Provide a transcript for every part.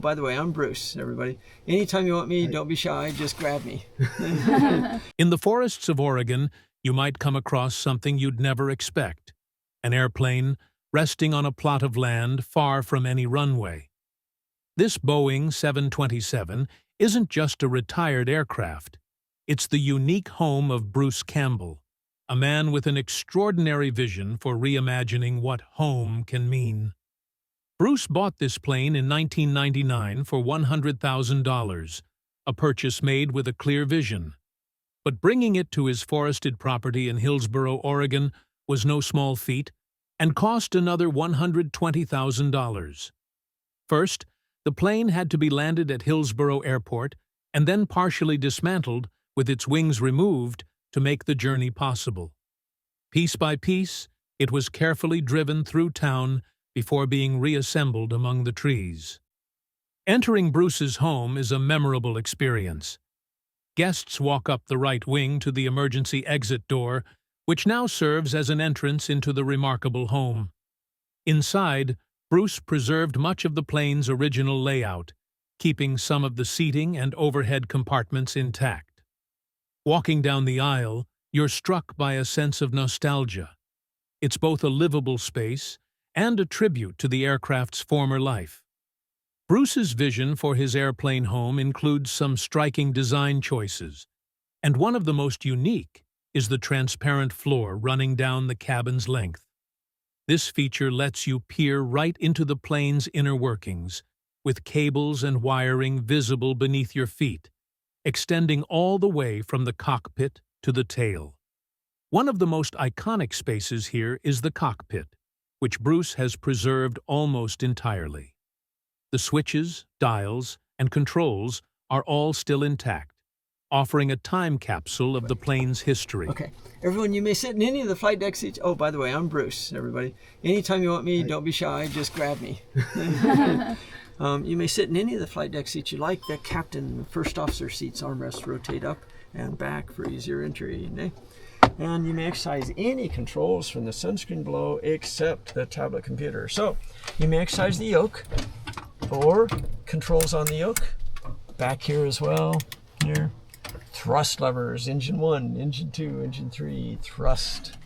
By the way, I'm Bruce, everybody. Anytime you want me, don't be shy, just grab me. In the forests of Oregon, you might come across something you'd never expect: an airplane resting on a plot of land far from any runway. This Boeing 727 isn't just a retired aircraft. It's the unique home of Bruce Campbell, a man with an extraordinary vision for reimagining what home can mean. Bruce bought this plane in 1999 for $100,000, a purchase made with a clear vision. But bringing it to his forested property in Hillsboro, Oregon, was no small feat and cost another $120,000. First, the plane had to be landed at Hillsboro Airport and then partially dismantled with its wings removed to make the journey possible. Piece by piece, it was carefully driven through town before being reassembled among the trees. Entering Bruce's home is a memorable experience. Guests walk up the right wing to the emergency exit door, which now serves as an entrance into the remarkable home. Inside, Bruce preserved much of the plane's original layout, keeping some of the seating and overhead compartments intact. Walking down the aisle, you're struck by a sense of nostalgia. It's both a livable space and a tribute to the aircraft's former life. Bruce's vision for his airplane home includes some striking design choices, and one of the most unique is the transparent floor running down the cabin's length. This feature lets you peer right into the plane's inner workings, with cables and wiring visible beneath your feet, extending all the way from the cockpit to the tail. One of the most iconic spaces here is the cockpit, which Bruce has preserved almost entirely. The switches, dials, and controls are all still intact, offering a time capsule of the plane's history. Okay, everyone, you may sit in any of the flight deck seats. Oh, by the way, I'm Bruce, everybody. Anytime you want me, don't be shy, just grab me. You may sit in any of the flight deck seats you like. The captain and first officer seats armrests rotate up and back for easier entry. And you may exercise any controls from the sunscreen below except the tablet computer. So you may exercise the yoke or controls on the yoke. Back here as well, here. Thrust levers, engine 1, engine 2, engine 3, thrust.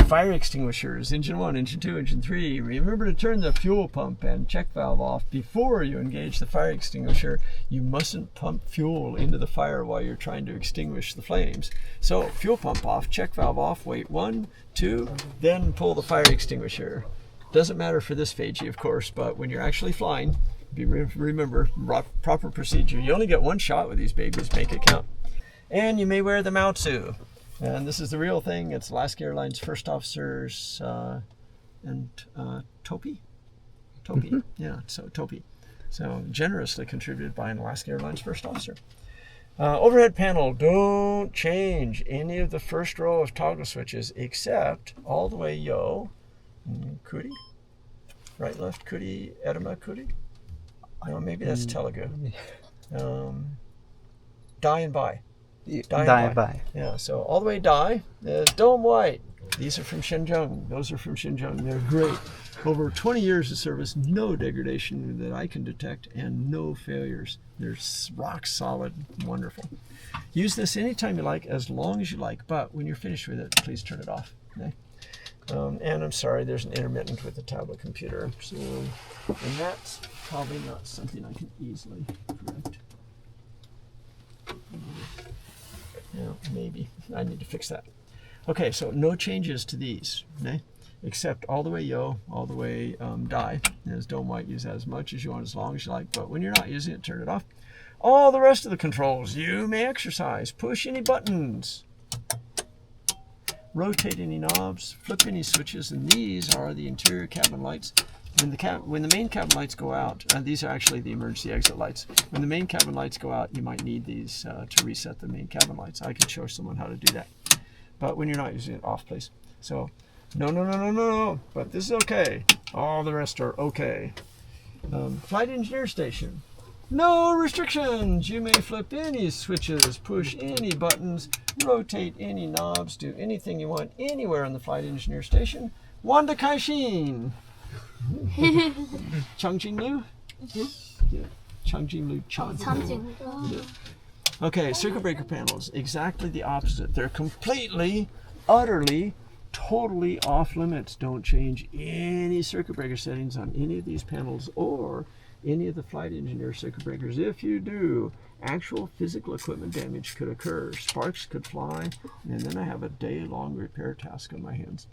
Fire extinguishers, engine 1, engine 2, engine 3. Remember to turn the fuel pump and check valve off before you engage the fire extinguisher. You mustn't pump fuel into the fire while you're trying to extinguish the flames. So fuel pump off, check valve off, wait 1, 2, then pull the fire extinguisher. Doesn't matter for this Fagey, of course, but when you're actually flying, remember, proper procedure. You only get one shot with these babies, make it count. And you may wear the Maotsu. And this is the real thing. It's Alaska Airlines first officers and Topi? Topi, yeah, so Topi. So generously contributed by an Alaska Airlines first officer. Overhead panel, don't change any of the first row of toggle switches except all the way yo, Kuri, right, left, Kuri, Edema, Kuri. No, maybe that's Telugu. Die and buy. Die and buy. Yeah, so all the way die. Dome white. These are from Shenzhen. Those are from Shenzhen. They're great. Over 20 years of service, no degradation that I can detect, and no failures. They're rock solid, wonderful. Use this anytime you like, as long as you like, but when you're finished with it, please turn it off. Okay? And I'm sorry, there's an intermittent with the tablet computer. So, and that's probably not something I can easily correct. Yeah, maybe. I need to fix that. Okay, so no changes to these, okay? Except all the way yo, all the way die. As dome white, use that as much as you want, as long as you like. But when you're not using it, turn it off. All the rest of the controls, you may exercise. Push any buttons. Rotate any knobs. Flip any switches. And these are the interior cabin lights. When the main cabin lights go out, these are actually the emergency exit lights. When the main cabin lights go out, you might need these to reset the main cabin lights. I can show someone how to do that. But when you're not using it, off, please. So, no, but this is okay. All the rest are okay. Flight engineer station. No restrictions. You may flip any switches, push any buttons, rotate any knobs, do anything you want anywhere in the flight engineer station. Wanda Kaishin. Chongqing Lu. Yeah. Changjinglu Chan. Yeah. Okay, circuit breaker panels, exactly the opposite. They're completely, utterly, totally off limits. Don't change any circuit breaker settings on any of these panels or any of the flight engineer circuit breakers. If you do, actual physical equipment damage could occur. Sparks could fly, and then I have a day-long repair task on my hands.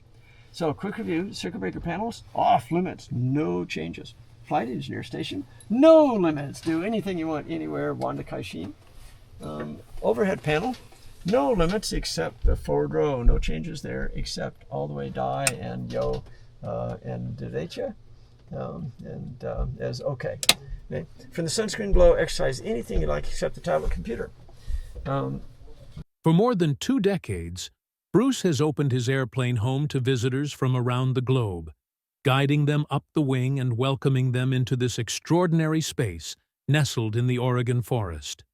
So, quick review, circuit breaker panels, off limits, no changes. Flight engineer station, no limits. Do anything you want anywhere, Wanda Kaishin. Overhead panel, no limits except the forward row, no changes there except all the way die and yo and derecha as okay. From the sunscreen below, exercise anything you like except the tablet computer. For more than 2 decades, Bruce has opened his airplane home to visitors from around the globe, guiding them up the wing and welcoming them into this extraordinary space nestled in the Oregon forest.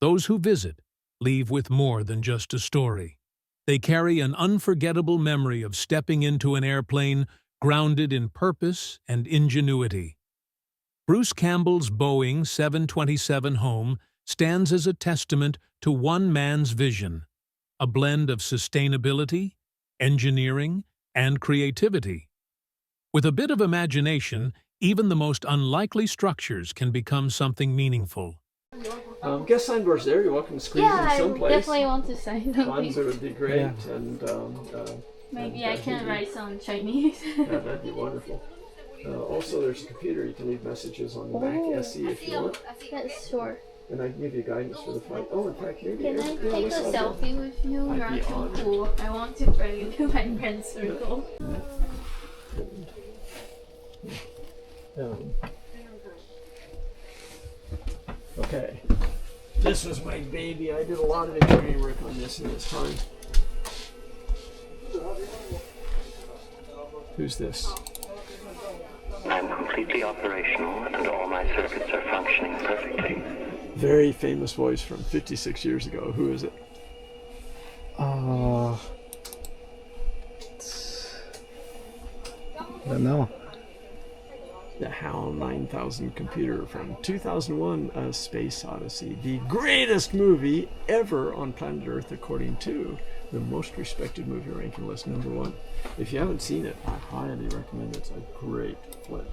Those who visit leave with more than just a story. They carry an unforgettable memory of stepping into an airplane grounded in purpose and ingenuity. Bruce Campbell's Boeing 727 home stands as a testament to one man's vision, a blend of sustainability, engineering, and creativity. With a bit of imagination, even the most unlikely structures can become something meaningful. Guest signboards there. You're welcome to squeeze in someplace. I definitely want to sign something. Kwanzaa would be great, Yeah. and Maybe I can write some Chinese. yeah, that'd be wonderful. Also, there's a computer. You can leave messages on the Mac SE if you want, Yes, sure. and I can give you guidance for the flight. Oh, in fact, maybe Can I take a selfie with you? I'd You're be too honored. cool. I want to bring you to my friend circle. Okay. This was my baby. I did a lot of engineering work on this in this time. Who's this? I'm completely operational and all my circuits are functioning perfectly. Very famous voice from 56 years ago. Who is it? I don't know. The HAL 9000 computer from 2001, A Space Odyssey. The greatest movie ever on planet Earth according to the most respected movie ranking list, #1. If you haven't seen it, I highly recommend it. It's a great flick.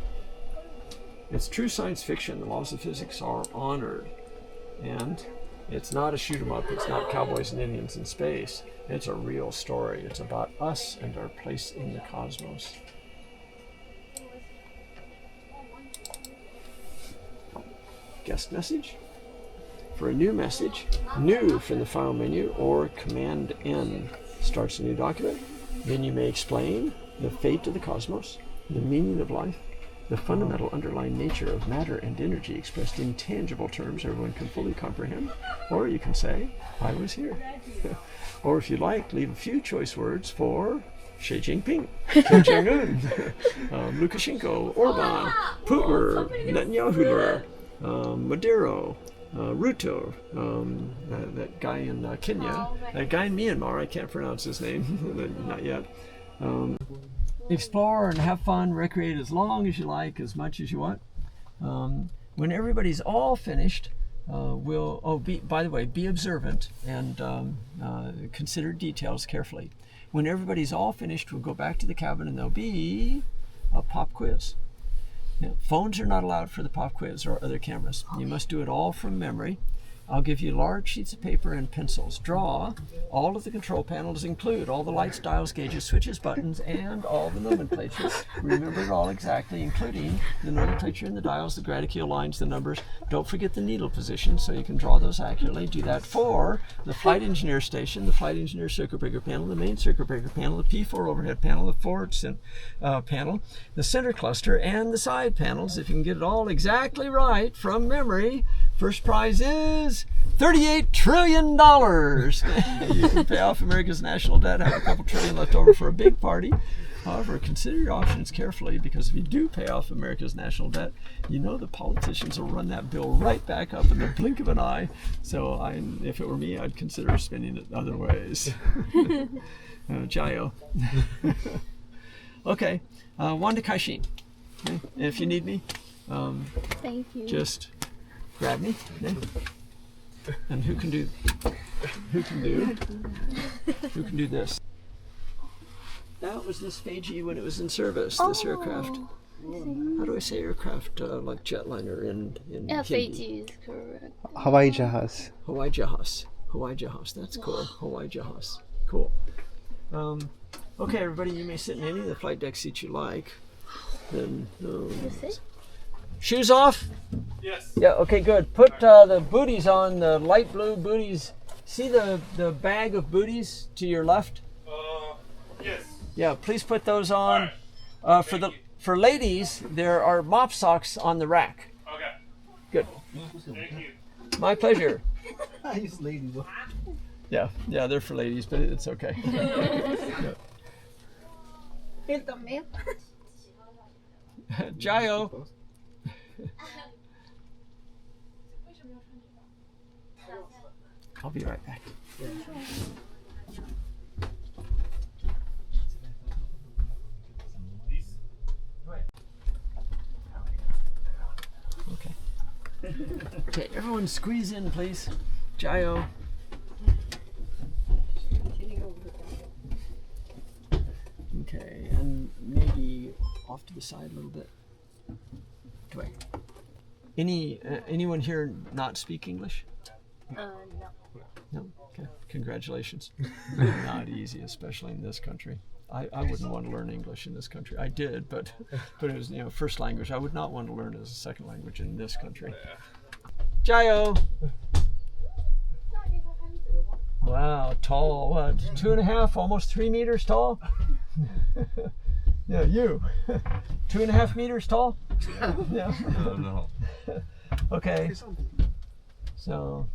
It's true science fiction. The laws of physics are honored. And it's not a shoot 'em up. It's not cowboys and Indians in space. It's a real story. It's about us and our place in the cosmos. Guest message. For a new message, new from the file menu or Command N starts a new document. Then you may explain the fate of the cosmos, the meaning of life, the fundamental underlying nature of matter and energy expressed in tangible terms everyone can fully comprehend. Or you can say, I was here. Or if you like, leave a few choice words for Xi Jinping, Kim Jong-un, Lukashenko, Orban, Putler, Netanyahu, Maduro, Ruto, that guy in Kenya, that guy in Myanmar, I can't pronounce his name, not yet. Explore and have fun, recreate as long as you like, as much as you want. When everybody's all finished, by the way, be observant and consider details carefully. When everybody's all finished, we'll go back to the cabin and there'll be a pop quiz. Now, phones are not allowed for the pop quiz or other cameras. You must do it all from memory. I'll give you large sheets of paper and pencils. Draw all of the control panels, include all the lights, dials, gauges, switches, buttons, and all the nomenclature. Remember it all exactly, including the nomenclature and the dials, the graticule lines, the numbers. Don't forget the needle position, so you can draw those accurately. Do that for the flight engineer station, the flight engineer circuit breaker panel, the main circuit breaker panel, the P4 overhead panel, the forward panel, the center cluster, and the side panels. If you can get it all exactly right from memory, first prize is $38 trillion. You can pay off America's national debt, have a couple trillion left over for a big party. However, consider your options carefully, because if you do pay off America's national debt, you know the politicians will run that bill right back up in the blink of an eye. So if it were me, I'd consider spending it other ways. Jayo. Okay, Wanda Kaishin. Okay. If you need me, Thank you. Just grab me. Yeah. And who can do this? That was this Fiji when it was in service, this aircraft. How do I say aircraft, like jetliner in Yeah, Hindi? Fiji is correct. Hawaii Jahaz. Hawaii Jahaz. Hawaii Jahaz, that's cool. Hawaii Jahaz, cool. Okay, everybody, you may sit in any of the flight deck seats you like. Then, shoes off? Yes. Yeah, okay, good. Put the booties on, the light blue booties. See the bag of booties to your left? Yes. Yeah, please put those on. Thank you. For ladies, there are mop socks on the rack. Okay. Good. Thank you. My pleasure. I use lady. Yeah, they're for ladies, but it's okay. Jayo. I'll be right back. Okay. Okay, everyone squeeze in, please. Jayo. Okay, and maybe off to the side a little bit. Do I? Anyone here not speak English? No. No? Okay, congratulations. Not easy, especially in this country. I wouldn't want to learn English in this country. I did, but it was first language. I would not want to learn it as a second language in this country. Jayo! Wow, tall, what, 2.5, almost 3 meters tall? Yeah, you. 2.5 meters tall? Yeah. No. Okay. So,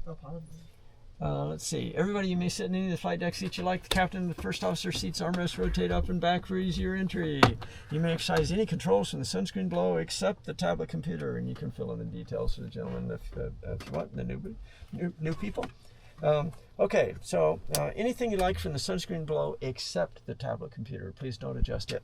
let's see. Everybody, you may sit in any of the flight deck seats you like. The captain and the first officer seats armrests rotate up and back for easier entry. You may exercise any controls from the sunscreen below except the tablet computer, and you can fill in the details for the gentleman if the new people. Okay, so anything you like from the sunscreen below except the tablet computer. Please don't adjust it.